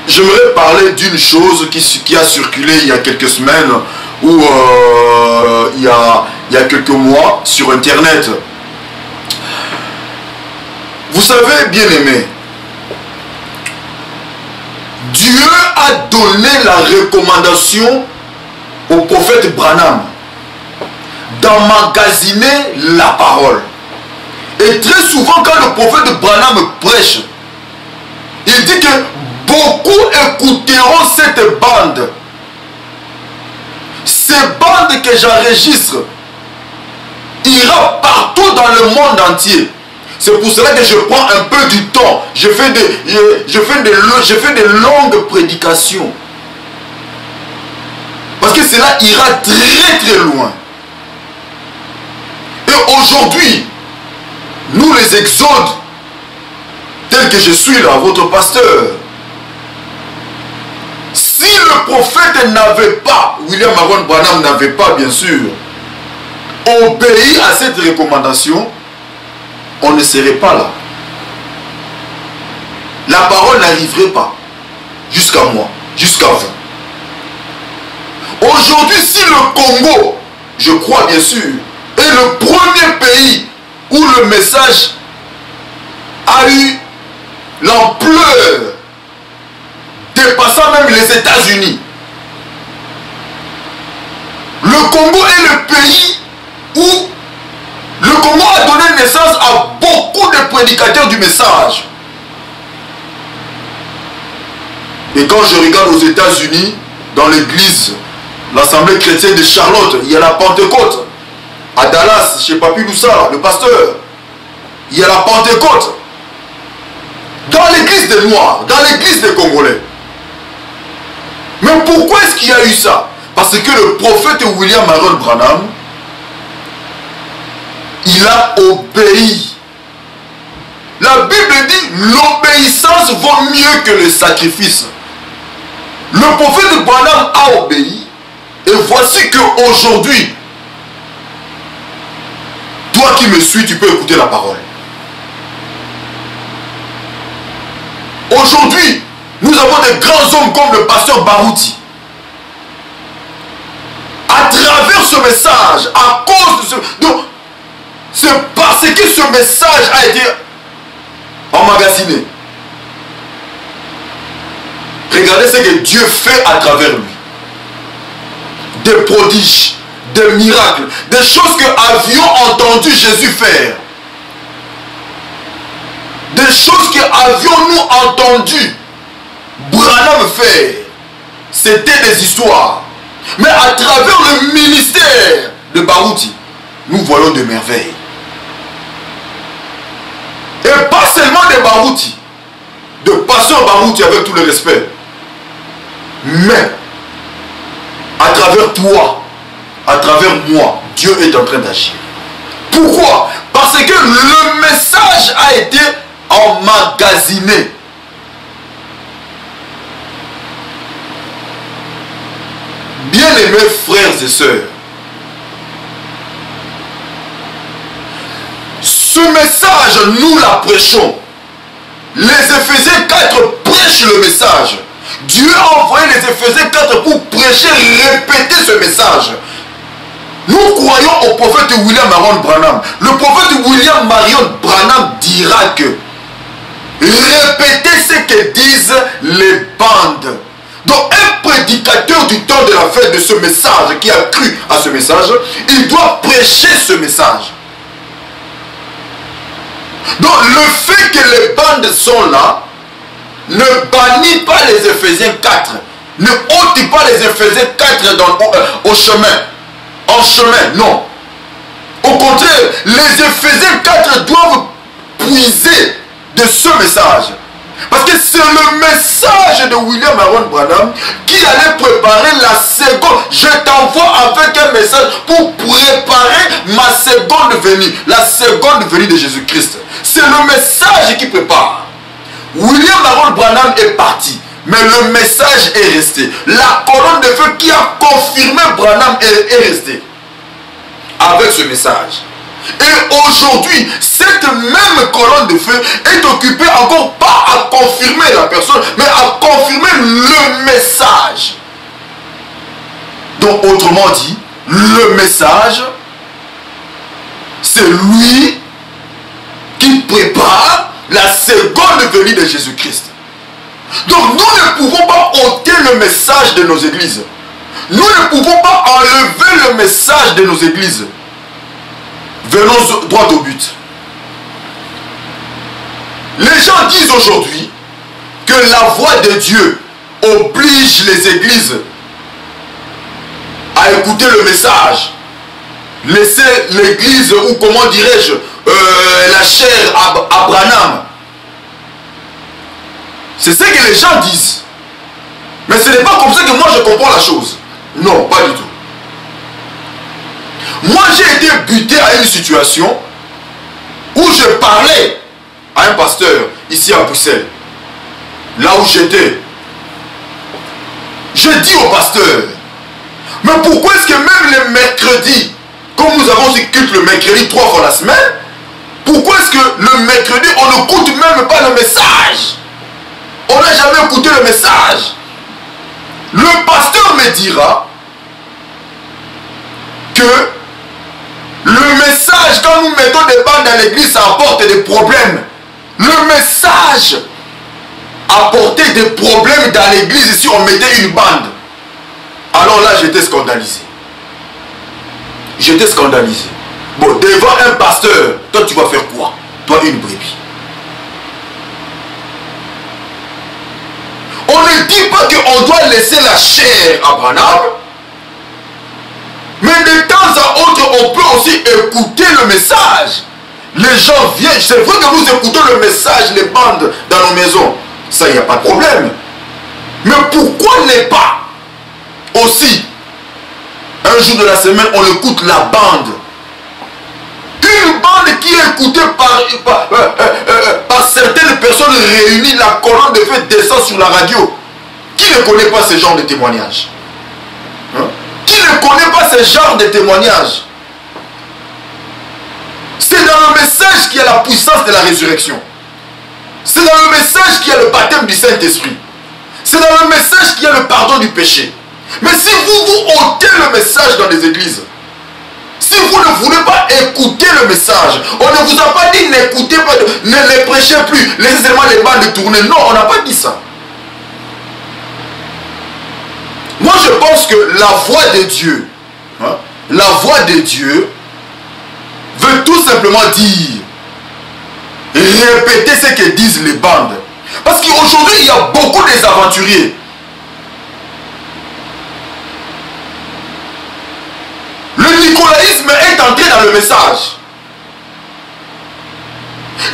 j'aimerais parler d'une chose qui a circulé il y a quelques semaines ou il y a quelques mois sur Internet. Vous savez, bien aimé, Dieu a donné la recommandation au prophète Branham d'emmagasiner la parole. Et très souvent, quand le prophète Branham prêche, il dit que beaucoup écouteront cette bande. Ces bandes que j'enregistre ira partout dans le monde entier. C'est pour cela que je prends un peu du temps. Je fais des longues prédications. Parce que cela ira très très loin. Et aujourd'hui, nous les exodes, tels que je suis là, votre pasteur, si le prophète n'avait pas, William Marion Branham n'avait pas bien sûr obéi à cette recommandation, on ne serait pas là. La parole n'arriverait pas jusqu'à moi, jusqu'à vous. Aujourd'hui, si le Congo, je crois bien sûr, est le premier pays où le message a eu l'ampleur dépassant même les États-Unis. Le Congo est le pays où le Congo a donné naissance à beaucoup de prédicateurs du message. Et quand je regarde aux États-Unis, dans l'église, l'Assemblée chrétienne de Charlotte, il y a la Pentecôte. À Dallas, chez Papi Loussa, le pasteur, il y a la Pentecôte. Dans l'église des Noirs, dans l'église des Congolais. Mais pourquoi est-ce qu'il y a eu ça? Parce que le prophète William Marion Branham, il a obéi. La Bible dit l'obéissance vaut mieux que le sacrifice. Le prophète Branham a obéi. Et voici qu'aujourd'hui, toi qui me suis, tu peux écouter la parole. Aujourd'hui, nous avons des grands hommes comme le pasteur Barouti. À travers ce message, à cause de ce... Donc, c'est parce que ce message a été emmagasiné. Regardez ce que Dieu fait à travers lui. Des prodiges, des miracles, des choses que avions entendu Jésus faire. Des choses que avions-nous entendu Branham faire. C'était des histoires. Mais à travers le ministère de Barouti, nous voyons des merveilles. Et pas seulement des Barouti, de pasteur Barouti avec tout le respect, mais à travers toi, à travers moi, Dieu est en train d'agir. Pourquoi? Parce que le message a été emmagasiné. Bien-aimés frères et sœurs, ce message, nous la prêchons. Les Éphésiens 4 prêchent le message. Dieu a envoyé les Éphésiens 4 pour prêcher, répéter ce message. Nous croyons au prophète William Marion Branham. Le prophète William Marion Branham dira que répétez ce que disent les bandes. Donc un prédicateur du temps de la fête de ce message, qui a cru à ce message, il doit prêcher ce message. Donc le fait que les bandes sont là ne bannit pas les Éphésiens 4, ne ôte pas les Éphésiens 4 au chemin, en chemin, non. Au contraire, les Éphésiens 4 doivent puiser de ce message. Parce que c'est le message de William Marion Branham qui allait préparer la seconde. Je t'envoie avec un message pour préparer ma seconde venue. La seconde venue de Jésus-Christ. C'est le message qui prépare. William Marion Branham est parti, mais le message est resté. La colonne de feu qui a confirmé Branham est restée avec ce message. Et aujourd'hui, cette même colonne de feu est occupée encore pas à confirmer la personne, mais à confirmer message. Donc, autrement dit, le message, c'est lui qui prépare la seconde venue de Jésus-Christ. Donc, nous ne pouvons pas ôter le message de nos églises. Nous ne pouvons pas enlever le message de nos églises. Venons droit au but. Les gens disent aujourd'hui que la voix de Dieu oblige les églises à écouter le message. Laisser l'église, ou comment dirais-je, la chair à Branham. C'est ce que les gens disent. Mais ce n'est pas comme ça que moi je comprends la chose. Non, pas du tout. Moi j'ai été buté à une situation où je parlais à un pasteur ici à Bruxelles. Là où j'étais. Je dis au pasteur, mais pourquoi est-ce que même les mercredis, comme nous avons ce culte le mercredi 3 fois la semaine, pourquoi est-ce que le mercredi on n'écoute même pas le message? On n'a jamais écouté le message. Le pasteur me dira que le message, quand nous mettons des bandes dans l'église, ça apporte des problèmes. Le message apportait des problèmes dans l'église si on mettait une bande. Alors là, j'étais scandalisé. J'étais scandalisé. Bon, devant un pasteur, toi tu vas faire quoi? Toi, une brebis. On ne dit pas qu'on doit laisser la chair à Branham. Mais de temps à autre, on peut aussi écouter le message. Les gens viennent. C'est vrai que nous écoutons le message, les bandes dans nos maisons. Ça, il n'y a pas de problème. Mais pourquoi ne pas aussi, un jour de la semaine, on écoute la bande? Une bande qui est écoutée par certaines personnes réunies, la colonne de feu descend sur la radio. Qui ne connaît pas ce genre de témoignages? Hein? Qui ne connaît pas ce genre de témoignages? C'est dans le message qu'il y a la puissance de la résurrection. C'est dans le message qu'il y a le baptême du Saint-Esprit. C'est dans le message qu'il y a le pardon du péché. Mais si vous ôtez le message dans les églises, si vous ne voulez pas écouter le message, on ne vous a pas dit n'écoutez pas, ne les prêchez plus, laissez seulement les bandes tourner. Non, on n'a pas dit ça. Moi je pense que la voix de Dieu, hein, la voix de Dieu veut tout simplement dire, répéter ce que disent les bandes. Parce qu'aujourd'hui il y a beaucoup des aventuriers. Le nicolaïsme est entré dans le message.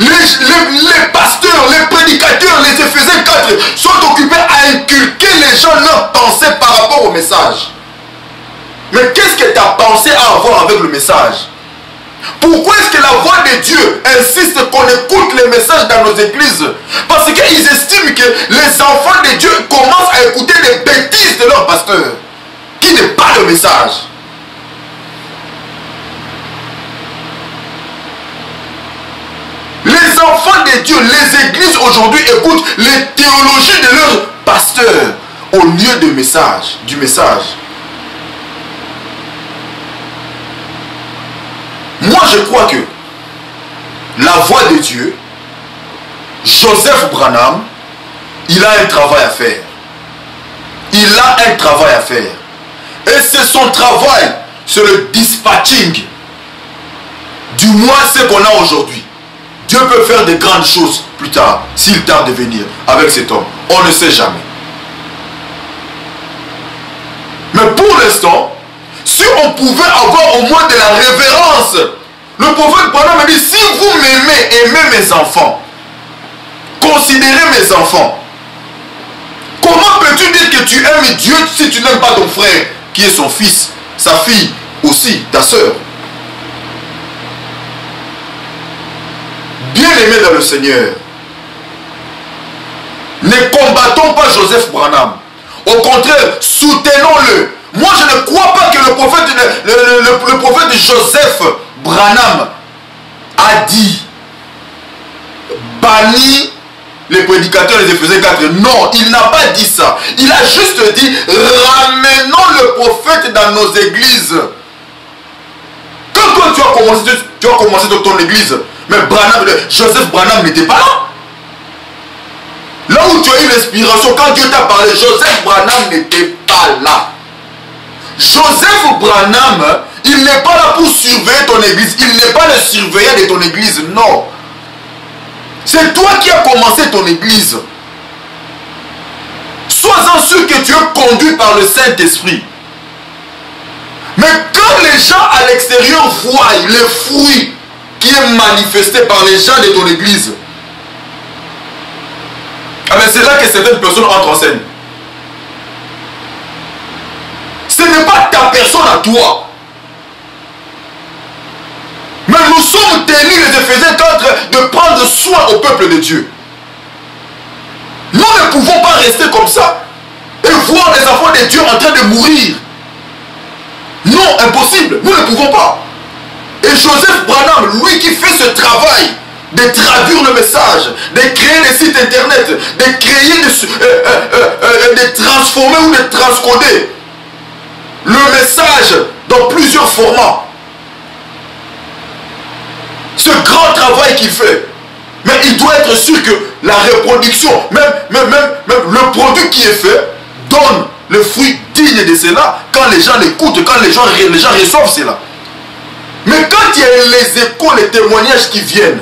Les pasteurs, les prédicateurs, les Éphésiens 4 sont occupés à inculquer les gens leurs pensées par rapport au message. Mais qu'est-ce que ta pensée a à voir avec le message? Pourquoi est-ce que la voix de Dieu insiste qu'on écoute les messages dans nos églises? Parce qu'ils estiment que les enfants de Dieu commencent à écouter les bêtises de leur pasteur, qui n'est pas le message. Les enfants de Dieu, les églises aujourd'hui écoutent les théologies de leurs pasteurs au lieu du message. Moi je crois que la voix de Dieu, Joseph Branham, il a un travail à faire. Il a un travail à faire. Et c'est son travail, c'est le dispatching. Du moins ce qu'on a aujourd'hui. Dieu peut faire de grandes choses plus tard, s'il tarde de venir avec cet homme. On ne sait jamais. Mais pour l'instant, si on pouvait avoir au moins de la révérence, le prophète Branham me dit, si vous m'aimez, aimez mes enfants, considérez mes enfants. Comment peux-tu dire que tu aimes Dieu si tu n'aimes pas ton frère, qui est son fils, sa fille aussi, ta soeur? Bien-aimés dans le Seigneur, ne combattons pas Joseph Branham. Au contraire, soutenons-le. Moi, je ne crois pas que le prophète Joseph Branham a dit bannis les prédicateurs les Éphésiens 4. Non, il n'a pas dit ça. Il a juste dit, ramenons le prophète dans nos églises. Quand toi tu as commencé dans ton église, mais Joseph Branham n'était pas là. Là où tu as eu l'inspiration, quand Dieu t'a parlé, Joseph Branham n'était pas là. Joseph Branham, il n'est pas là pour surveiller ton église. Il n'est pas le surveillant de ton église, non. C'est toi qui as commencé ton église. Sois-en sûr que tu es conduit par le Saint-Esprit. Mais quand les gens à l'extérieur voient les fruits qui est manifesté par les gens de ton église, c'est là que certaines personnes entrent en scène. Ce n'est pas ta personne à toi. Mais nous sommes tenus, les Éphésiens 4, de prendre soin au peuple de Dieu. Nous ne pouvons pas rester comme ça et voir les enfants de Dieu en train de mourir. Non, impossible. Nous ne pouvons pas. Et Joseph Branham, lui qui fait ce travail de traduire le message, de créer des sites internet, de créer, de transformer ou de transcoder le message dans plusieurs formats. Ce grand travail qu'il fait, mais il doit être sûr que la reproduction, même le produit qui est fait, donne le fruit digne de cela quand les gens l'écoutent, quand les gens reçoivent cela. Mais quand il y a les échos, les témoignages qui viennent,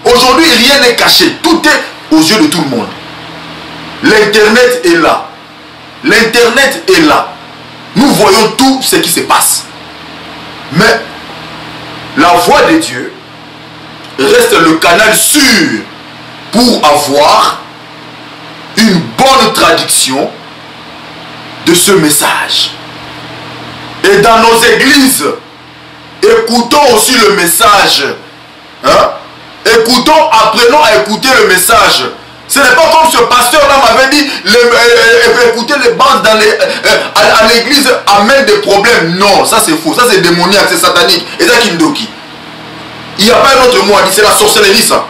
aujourd'hui rien n'est caché, tout est aux yeux de tout le monde. L'internet est là. L'internet est là. Nous voyons tout ce qui se passe. Mais la voix de Dieu reste le canal sûr pour avoir une bonne traduction de ce message. Et dans nos églises, écoutons aussi le message. Écoutons, apprenons à écouter le message. Ce n'est pas comme ce pasteur-là m'avait dit, écouter les bandes à l'église amène des problèmes. Non, ça c'est faux, ça c'est démoniaque, c'est satanique. Et ça Kindoki. Il n'y a pas un autre mot à dire, c'est la sorcellerie ça.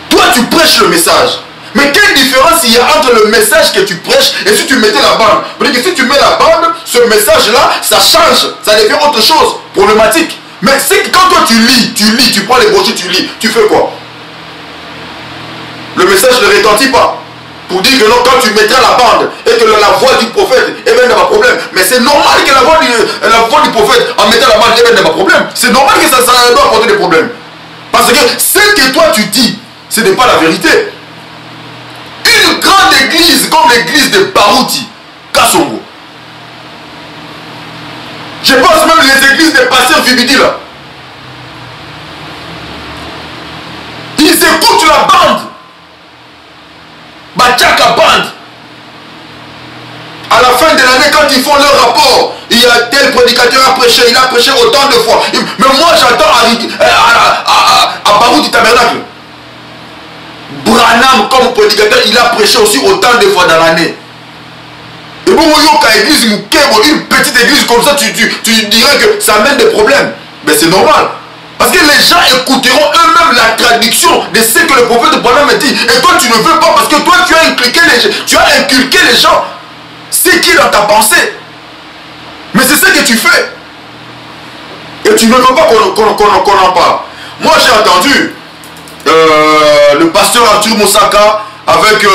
Toi tu prêches le message. Mais quelle différence il y a entre le message que tu prêches et si tu mettais la bande? Parce que si tu mets la bande, ce message-là, ça change, ça devient autre chose, problématique. Mais c'est que quand toi tu lis, tu prends les brochures, tu lis, tu fais quoi? Le message ne retentit pas. Pour dire que non, quand tu mettras la bande et que la voix du prophète, eh bien, il n'y a pas de problème. Mais c'est normal que la voix du prophète, en mettant la bande, eh bien, il n'y a pas de problème. C'est normal que ça doit apporter des problèmes. Parce que ce que toi tu dis, ce n'est pas la vérité. Une grande église comme l'église de Barouti, Kassongo. Je pense même les églises des pasteurs Vibidi là. Ils écoutent la bande. Bachaka bande. À la fin de l'année, quand ils font leur rapport, il y a tel prédicateur a prêché, il a prêché autant de fois. Mais moi j'attends à Barouti Tabernacle. Branham comme prédicateur, il a prêché aussi autant de fois dans l'année. Et bon, église, une petite église comme ça, tu dirais que ça amène des problèmes. Mais c'est normal. Parce que les gens écouteront eux-mêmes la traduction de ce que le prophète Branham dit. Et toi, tu ne veux pas parce que toi, tu as inculqué les gens ce qui est dans ta pensée. Mais c'est ce que tu fais. Et tu ne veux pas qu'on en parle. Moi, j'ai entendu le pasteur Arthur Moussaka avec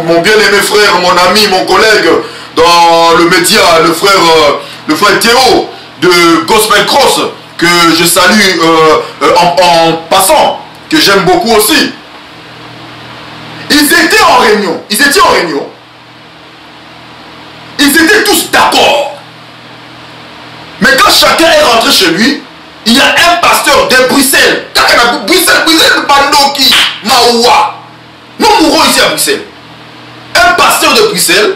mon bien-aimé frère, mon ami, mon collègue dans le média, le frère Théo de Gospel Cross, que je salue en passant, que j'aime beaucoup aussi. Ils étaient en réunion. Ils étaient tous d'accord. Mais quand chacun est rentré chez lui, il y a un pasteur de Bruxelles. Bruxelles, Bandoki, Maoua. Nous mourrons ici à Bruxelles. Un pasteur de Bruxelles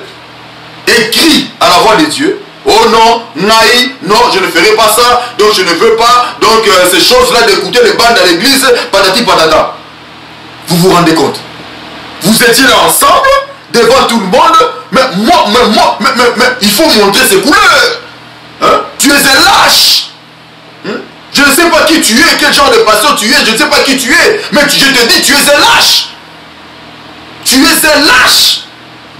écrit à la voix de Dieu: oh non, naï, non, je ne ferai pas ça, donc je ne veux pas, donc ces choses-là d'écouter les bandes à l'église, patati patata. Vous vous rendez compte? Vous étiez là ensemble, devant tout le monde, mais il faut montrer ses couleurs. Hein? Tu es un lâche. Je ne sais pas qui tu es, quel genre de pasteur tu es, je ne sais pas qui tu es, mais je te dis, tu es un lâche. tu es un lâche.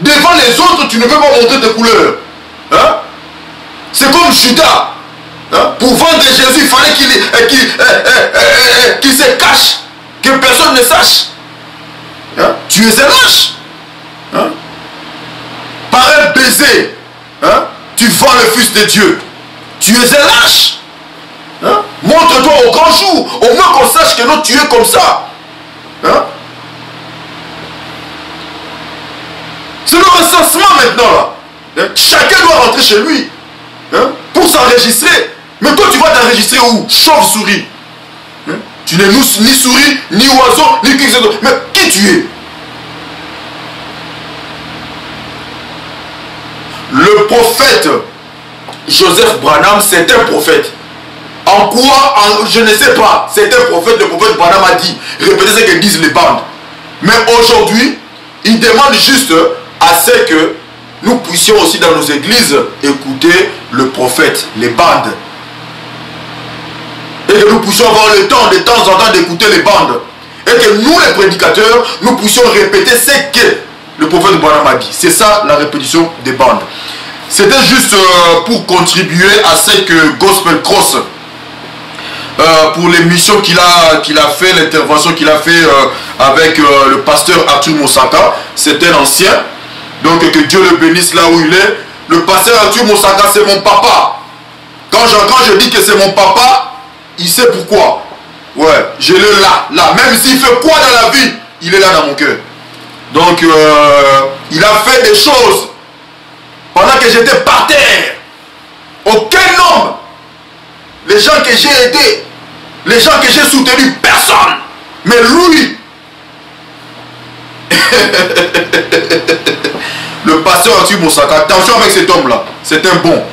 Devant les autres, tu ne peux pas montrer tes couleurs. Hein? C'est comme Judas. Hein? Pour vendre Jésus, il fallait qu'il se cache. Que personne ne sache. Hein? Tu es un lâche. Hein? Par un baiser, hein? Tu vends le Fils de Dieu. Tu es un lâche. Hein? Montre-toi au grand jour. Au moins qu'on sache que non, tu es comme ça. Hein? C'est le recensement maintenant là. Hein? Chacun doit rentrer chez lui. Hein? Pour s'enregistrer. Mais toi tu vas t'enregistrer où? Chauve-souris. Hein? Tu n'es ni souris, ni oiseau, ni qui que ce soit. Mais qui tu es? Le prophète Joseph Branham, c'est un prophète. En quoi? Je ne sais pas. C'est un prophète. Le prophète Branham a dit. Répétez ce que disent les bandes. Mais aujourd'hui, il demande juste à ce que nous puissions aussi dans nos églises écouter le prophète, les bandes. Et que nous puissions avoir le temps de temps en temps d'écouter les bandes. Et que nous, les prédicateurs, nous puissions répéter ce que le prophète Branham a dit. C'est ça la répétition des bandes. C'était juste pour contribuer à ce que Gospel Cross, pour l'émission qu'il a fait, l'intervention qu'il a fait avec le pasteur Arthur Mosaka. C'est un ancien. Donc que Dieu le bénisse là où il est. Le pasteur Arthur Mosaka, c'est mon papa. Quand je dis que c'est mon papa, il sait pourquoi. Ouais, je l'ai là. Même s'il fait quoi dans la vie, il est là dans mon cœur. Donc, il a fait des choses pendant que j'étais par terre. Aucun homme, les gens que j'ai aidés, les gens que j'ai soutenus, personne. Mais lui, le pasteur Arthur Mosaka, attention avec cet homme-là, c'est un bon.